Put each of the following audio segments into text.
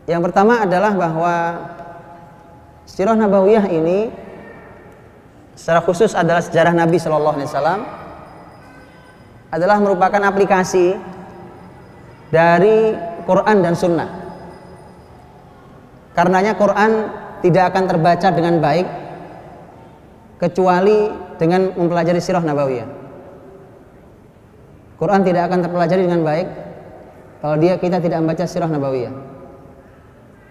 Yang pertama adalah bahwa Sirah Nabawiyah ini secara khusus adalah sejarah Nabi Shallallahu Alaihi Wasallam, adalah merupakan aplikasi dari Quran dan Sunnah. Karenanya Quran tidak akan terbaca dengan baik kecuali dengan mempelajari Sirah Nabawiyah. Quran tidak akan terpelajari dengan baik kalau kita tidak membaca Sirah Nabawiyah.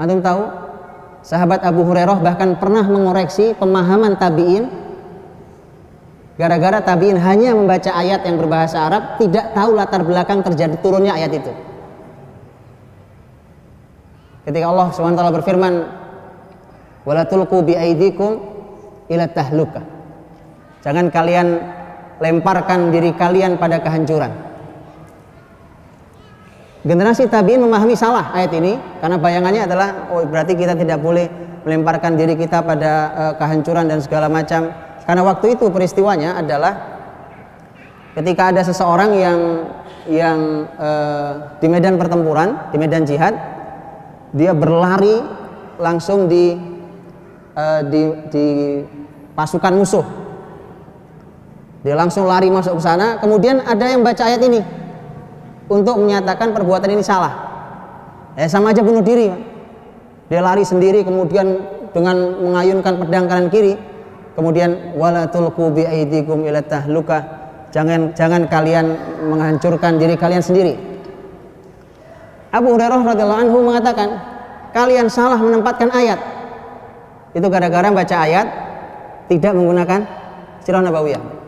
Antum tahu, sahabat Abu Hurairah bahkan pernah mengoreksi pemahaman tabi'in gara-gara tabi'in hanya membaca ayat yang berbahasa Arab, tidak tahu latar belakang terjadi turunnya ayat itu. Ketika Allah SWT berfirman, "Wala tulqu biaidikum ila tahlukah." Jangan kalian lemparkan diri kalian pada kehancuran. Generasi tabi'in memahami salah ayat ini karena bayangannya adalah berarti kita tidak boleh melemparkan diri kita pada kehancuran dan segala macam. Karena waktu itu peristiwanya adalah ketika ada seseorang yang di medan pertempuran, di medan jihad, dia berlari langsung di pasukan musuh. Dia langsung lari masuk ke sana, kemudian ada yang baca ayat ini untuk menyatakan perbuatan ini salah. Sama aja bunuh diri. Dia lari sendiri, kemudian dengan mengayunkan pedang kanan kiri, kemudian wala tulqu bi aidikum ila tahlukah, jangan kalian menghancurkan diri kalian sendiri. Abu Hurairah radhiyallahu anhu mengatakan, kalian salah menempatkan ayat. Itu gara-gara baca ayat tidak menggunakan Sirah Nabawiyah.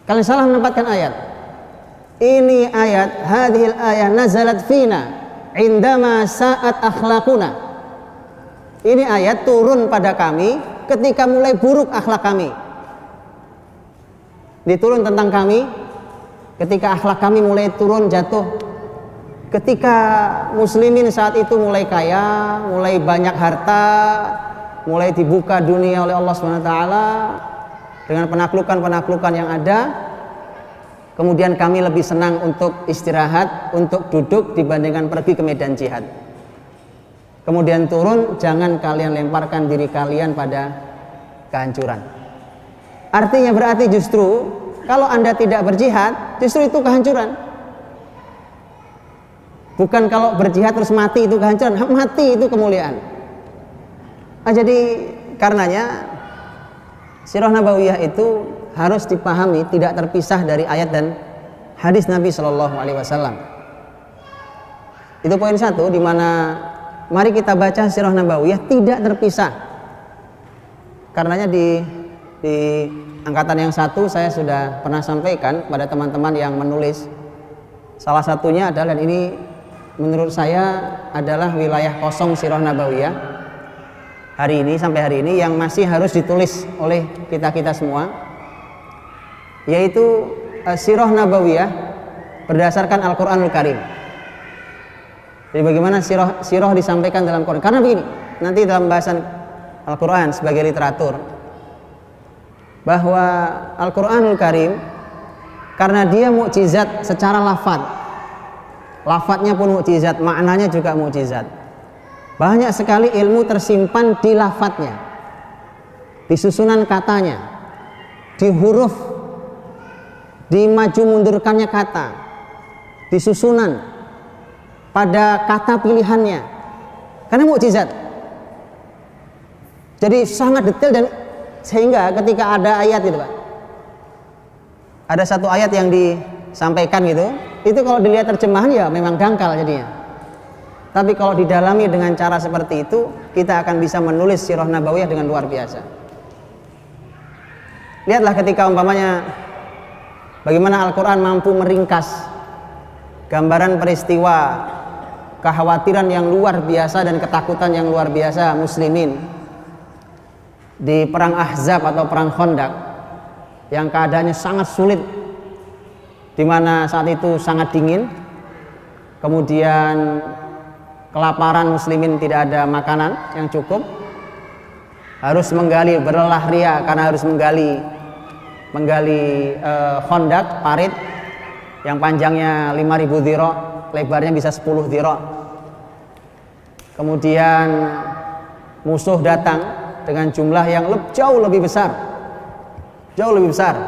Kalian salah menempatkan ayat. Ini ayat, hadhil ayat nazalat fina indama sa'at akhlaquna. Ini ayat turun pada kami ketika mulai buruk akhlak kami. Diturun tentang kami ketika akhlak kami mulai turun jatuh. Ketika muslimin saat itu mulai kaya, mulai banyak harta, mulai dibuka dunia oleh Allah SWT dengan penaklukan-penaklukan yang ada, kemudian kami lebih senang untuk istirahat, untuk duduk dibandingkan pergi ke medan jihad. Kemudian turun, jangan kalian lemparkan diri kalian pada kehancuran. Artinya berarti justru kalau Anda tidak berjihad, justru itu kehancuran. Bukan kalau berjihad terus mati itu kehancuran, mati itu kemuliaan. Jadi karenanya Sirah Nabawiyah itu harus dipahami tidak terpisah dari ayat dan hadis Nabi Shallallahu Alaihi Wasallam. Itu poin satu, di mana mari kita baca Sirah Nabawiyah tidak terpisah. Karenanya di angkatan yang satu saya sudah pernah sampaikan kepada teman-teman yang menulis. Salah satunya adalah, dan ini menurut saya adalah wilayah kosong Sirah Nabawiyah hari ini, sampai hari ini, yang masih harus ditulis oleh kita semua, yaitu Sirah Nabawiyah berdasarkan Al-Quranul Karim. Jadi bagaimana sirah disampaikan dalam Quran? Karena begini, nanti dalam bahasan Al-Quran sebagai literatur, bahwa Al-Quranul Karim karena dia mukjizat secara lafadznya pun mukjizat, maknanya juga mukjizat. Banyak sekali ilmu tersimpan di lafadznya, di susunan katanya, di huruf, di maju mundurkannya kata, di susunan, pada kata pilihannya, karena mukjizat. Jadi sangat detail, dan sehingga ketika ada ayat itu, Pak, ada satu ayat yang disampaikan gitu, itu kalau dilihat terjemahan ya memang dangkal jadinya. Tapi kalau didalami dengan cara seperti itu, kita akan bisa menulis Sirah Nabawiyah dengan luar biasa. Lihatlah ketika umpamanya bagaimana Al-Quran mampu meringkas gambaran peristiwa kekhawatiran yang luar biasa dan ketakutan yang luar biasa muslimin di perang Ahzab atau perang Khandaq, yang keadaannya sangat sulit, di mana saat itu sangat dingin, kemudian kelaparan muslimin, tidak ada makanan yang cukup, harus menggali, berlelah ria karena harus menggali Khandaq, parit yang panjangnya 5.000 dhira, lebarnya bisa 10 dhira. kemudian musuh datang dengan jumlah yang jauh lebih besar, jauh lebih besar.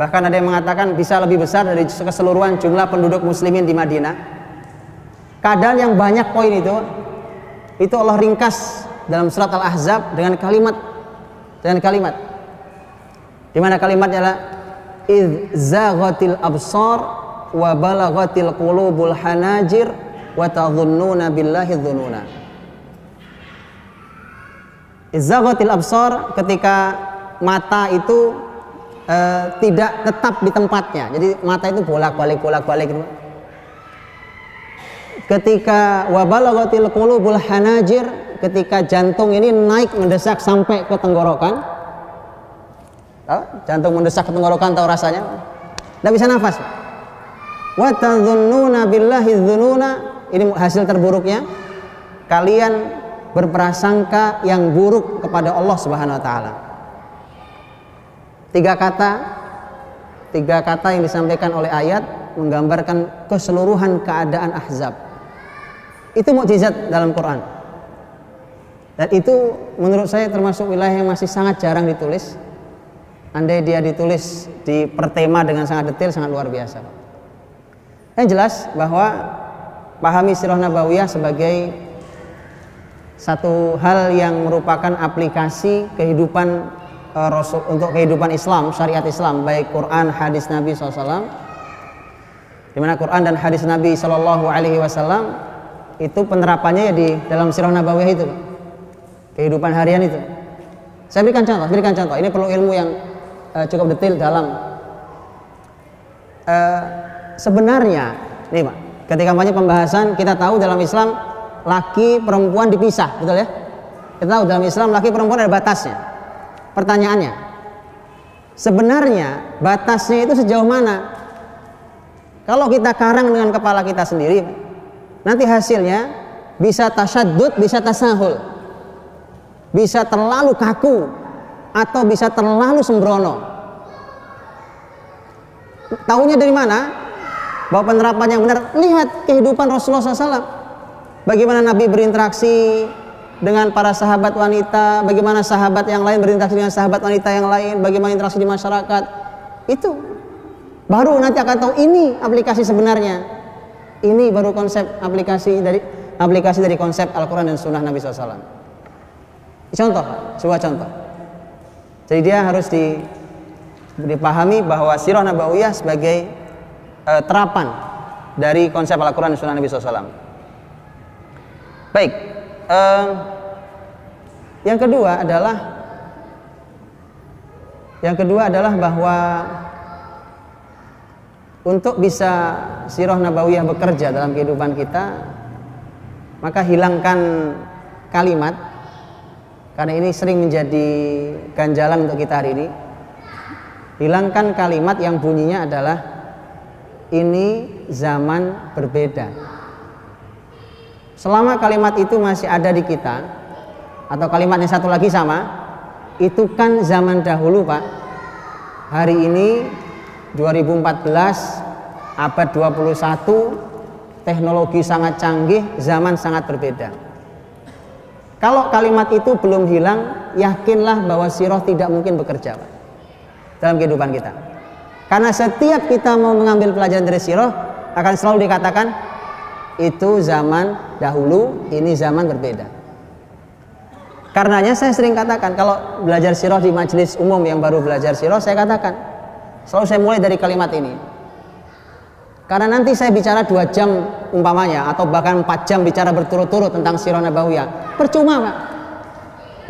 Bahkan ada yang mengatakan bisa lebih besar dari keseluruhan jumlah penduduk muslimin di Madinah. Keadaan yang banyak poin itu Allah ringkas dalam surat Al-Ahzab dengan kalimat di mana kalimatnya adalah idz zaghatil absar wa balaghatil qulubul hanajir wa tadhunnuna billahi dhununa. Idz zaghatil absar, ketika mata itu tidak tetap di tempatnya. Jadi mata itu bolak-balik gitu. Ketika wabalaghatil qulubul hanajir, ketika jantung ini naik mendesak sampai ke tenggorokan. Jantung mendesak ke tenggorokan, tahu rasanya? Tidak bisa nafas. Wa tadhunnuna billahi dzununa, ini hasil terburuknya. Kalian berprasangka yang buruk kepada Allah Subhanahu wa taala. Tiga kata yang disampaikan oleh ayat menggambarkan keseluruhan keadaan Ahzab. Itu mukjizat dalam Quran. Dan itu menurut saya termasuk wilayah yang masih sangat jarang ditulis. Andai dia ditulis di pertema dengan sangat detail, sangat luar biasa. Yang jelas bahwa pahami sirah nabawiyah sebagai satu hal yang merupakan aplikasi kehidupan Rasul untuk kehidupan Islam, syariat Islam, baik Quran, hadis Nabi SAW. Di mana Quran dan hadis Nabi SAW itu penerapannya ya di dalam sirah nabawiyah itu, kehidupan harian itu. Saya berikan contoh. Ini perlu ilmu yang cukup detail dalam. Sebenarnya, nih Pak, ketika banyak pembahasan, kita tahu dalam Islam laki perempuan dipisah, betul ya? Kita tahu dalam Islam laki perempuan ada batasnya. Pertanyaannya, sebenarnya batasnya itu sejauh mana? Kalau kita karang dengan kepala kita sendiri, nanti hasilnya bisa tasyaddud, bisa tasahul, bisa terlalu kaku, atau bisa terlalu sembrono. Tahunya dari mana? Bahwa penerapan yang benar, lihat kehidupan Rasulullah SAW. Bagaimana Nabi berinteraksi dengan para sahabat wanita, bagaimana sahabat yang lain berinteraksi dengan sahabat wanita yang lain, bagaimana interaksi di masyarakat. Itu baru nanti akan tahu ini aplikasi sebenarnya. Ini baru konsep aplikasi dari konsep Al-Quran dan Sunnah Nabi SAW. Sebuah contoh. Jadi dia harus dipahami bahwa sirah nabawiyah sebagai terapan dari konsep Al-Quran dan Sunnah Nabi SAW. Baik, yang kedua adalah bahwa untuk bisa sirah nabawiyah bekerja dalam kehidupan kita, maka hilangkan kalimat, karena ini sering menjadi ganjalan untuk kita hari ini. Hilangkan kalimat yang bunyinya adalah ini zaman berbeda. Selama kalimat itu masih ada di kita, atau kalimat yang satu lagi sama, itu kan zaman dahulu Pak. Hari ini 2014, abad 21, teknologi sangat canggih, zaman sangat berbeda. Kalau kalimat itu belum hilang, yakinlah bahwa sirah tidak mungkin bekerja Pak, dalam kehidupan kita. Karena setiap kita mau mengambil pelajaran dari sirah, akan selalu dikatakan itu zaman dahulu, ini zaman berbeda. Karenanya saya sering katakan, kalau belajar sirah di majelis umum yang baru belajar sirah, saya katakan selalu saya mulai dari kalimat ini. Karena nanti saya bicara 2 jam umpamanya, atau bahkan 4 jam bicara berturut-turut tentang sirah nabawiyah, percuma Pak.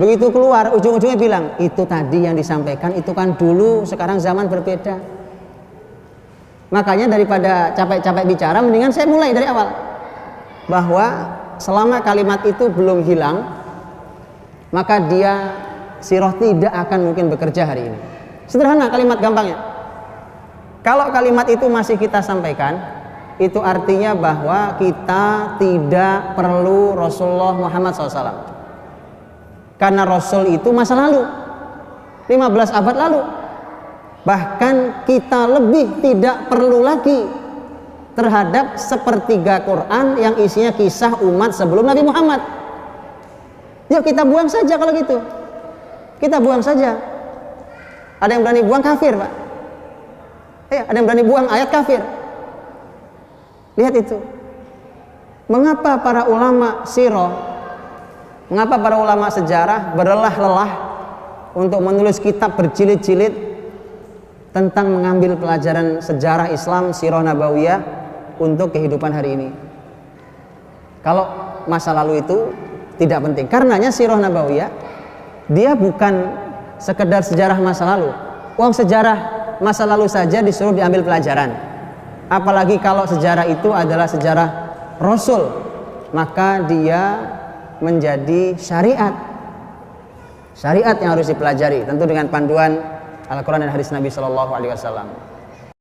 Begitu keluar, ujung-ujungnya bilang, itu tadi yang disampaikan, itu kan dulu, sekarang zaman berbeda. Makanya daripada capek-capek bicara, mendingan saya mulai dari awal. Bahwa selama kalimat itu belum hilang, maka dia sirah tidak akan mungkin bekerja hari ini. Sederhana kalimat gampangnya. Kalau kalimat itu masih kita sampaikan, itu artinya bahwa kita tidak perlu Rasulullah Muhammad SAW. Karena Rasul itu masa lalu, 15 abad lalu. Bahkan kita lebih tidak perlu lagi terhadap sepertiga Quran yang isinya kisah umat sebelum Nabi Muhammad. Yuk kita buang saja kalau gitu. Kita buang saja. Ada yang berani buang kafir, Pak. Ada yang berani buang ayat kafir. Lihat itu. Mengapa para ulama sirah, mengapa para ulama sejarah berlelah-lelah untuk menulis kitab berjilid-jilid tentang mengambil pelajaran sejarah Islam, sirah nabawiyah untuk kehidupan hari ini? Kalau masa lalu itu tidak penting. Karenanya sirah nabawiyah dia bukan sekedar sejarah masa lalu. Uang sejarah masa lalu saja disuruh diambil pelajaran. Apalagi kalau sejarah itu adalah sejarah Rasul, maka dia menjadi syariat. Syariat yang harus dipelajari, tentu dengan panduan Al-Quran dan hadis Nabi Shallallahu Alaihi Wasallam.